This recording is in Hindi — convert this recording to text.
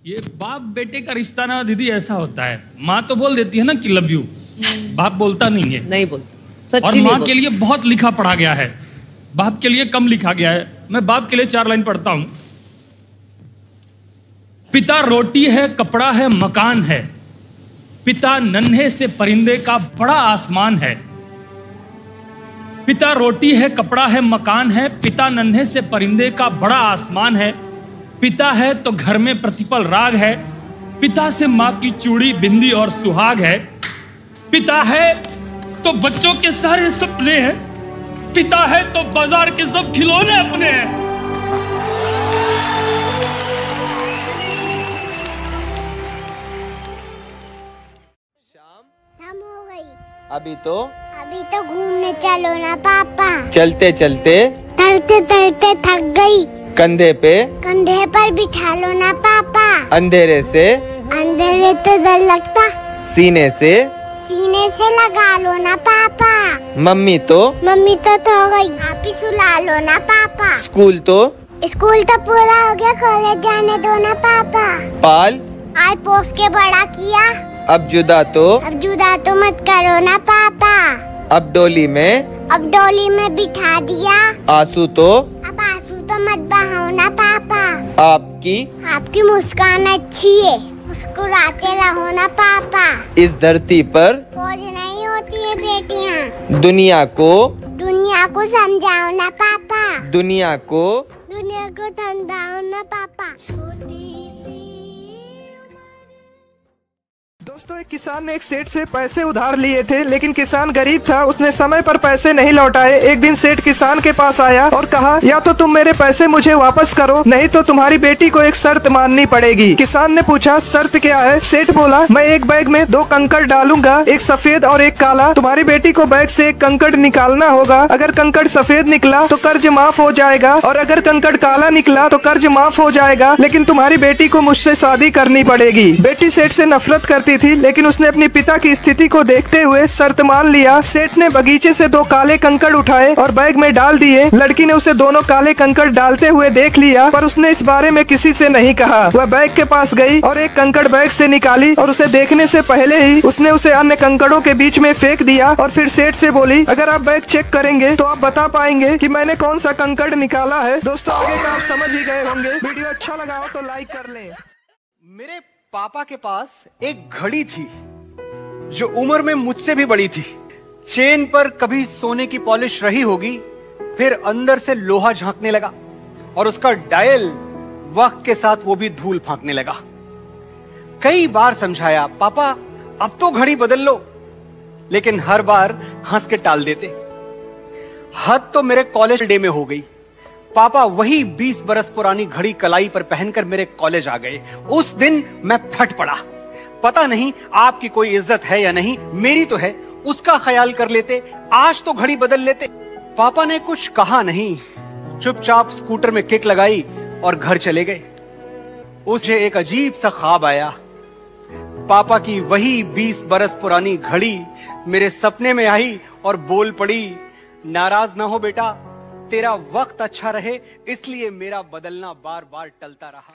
ये बाप बेटे का रिश्ता ना दीदी ऐसा होता है, माँ तो बोल देती है ना कि लव यू, बाप बोलता नहीं है, नहीं बोलता, और माँ के लिए बहुत लिखा पढ़ा गया है, बाप के लिए कम लिखा गया है। मैं बाप के लिए 4 लाइन पढ़ता हूं। पिता रोटी है, कपड़ा है, मकान है, पिता नन्हे से परिंदे का बड़ा आसमान है। पिता रोटी है, कपड़ा है, मकान है, पिता नन्हे से परिंदे का बड़ा आसमान है। पिता है तो घर में प्रतिपल राग है, पिता से माँ की चूड़ी, बिंदी और सुहाग है। पिता है तो बच्चों के सारे सपने हैं, पिता है तो बाजार के सब खिलौने अपने हैं। शाम हो गई, अभी तो घूमने चलो ना पापा। चलते चलते थक गई, कंधे पर बिठा लो ना पापा। अंधेरे से तो डर लगता, सीने से लगा लो ना पापा। मम्मी तो हो गई, आप ही सुला लो ना पापा। स्कूल तो पूरा हो गया, कॉलेज जाने दो ना पापा। पाल आज पोस के बड़ा किया, अब जुदा तो मत करो ना पापा। अब डोली में बिठा दिया, आंसू तो मत बहाओ ना पापा। आपकी मुस्कान अच्छी है, मुस्कुराते रहो ना पापा। इस धरती पर बोझ नहीं होती है बेटियाँ, दुनिया को समझाओ ना पापा। दुनिया को समझाओ ना पापा। दोस्तों, एक किसान ने एक सेठ से पैसे उधार लिए थे, लेकिन किसान गरीब था, उसने समय पर पैसे नहीं लौटाए। एक दिन सेठ किसान के पास आया और कहा, या तो तुम मेरे पैसे मुझे वापस करो, नहीं तो तुम्हारी बेटी को एक शर्त माननी पड़ेगी। किसान ने पूछा, शर्त क्या है? सेठ बोला, मैं एक बैग में 2 कंकड़ डालूंगा, एक सफेद और एक काला। तुम्हारी बेटी को बैग से एक कंकड़ निकालना होगा। अगर कंकड़ सफेद निकला तो कर्ज माफ हो जाएगा, और अगर कंकड़ काला निकला तो कर्ज माफ हो जाएगा, लेकिन तुम्हारी बेटी को मुझसे शादी करनी पड़ेगी। बेटी सेठ से नफरत करती थी, लेकिन उसने अपनी पिता की स्थिति को देखते हुए शर्त मान लिया। सेठ ने बगीचे से 2 काले कंकड़ उठाए और बैग में डाल दिए। लड़की ने उसे दोनों काले कंकड़ डालते हुए देख लिया, पर उसने इस बारे में किसी से नहीं कहा। वह बैग के पास गई और एक कंकड़ बैग से निकाली, और उसे देखने से पहले ही उसने उसे अन्य कंकड़ों के बीच में फेंक दिया। और फिर सेठ से बोली, अगर आप बैग चेक करेंगे तो आप बता पाएंगे कि मैंने कौन सा कंकड़ निकाला है। दोस्तों, आगे का आप समझ ही गए होंगे। वीडियो अच्छा लगा हो तो लाइक कर लें। मेरे पापा के पास एक घड़ी थी जो उम्र में मुझसे भी बड़ी थी। चेन पर कभी सोने की पॉलिश रही होगी, फिर अंदर से लोहा झांकने लगा और उसका डायल वक्त के साथ वो भी धूल फांकने लगा। कई बार समझाया, पापा अब तो घड़ी बदल लो, लेकिन हर बार हंस के टाल देते। हद तो मेरे कॉलेज डे में हो गई। पापा वही 20 बरस पुरानी घड़ी कलाई पर पहनकर मेरे कॉलेज आ गए। उस दिन मैं फट पड़ा। पता नहीं आपकी कोई इज्जत है या नहीं, मेरी तो है, उसका ख्याल कर लेते, आज तो घड़ी बदल लेते। पापा ने कुछ कहा नहीं, चुपचाप स्कूटर में किक लगाई और घर चले गए। उसे एक अजीब सा ख्वाब आया। पापा की वही 20 बरस पुरानी घड़ी मेरे सपने में आई और बोल पड़ी, नाराज ना हो बेटा, तेरा वक्त अच्छा रहे इसलिए मेरा बदलना बार बार टलता रहा।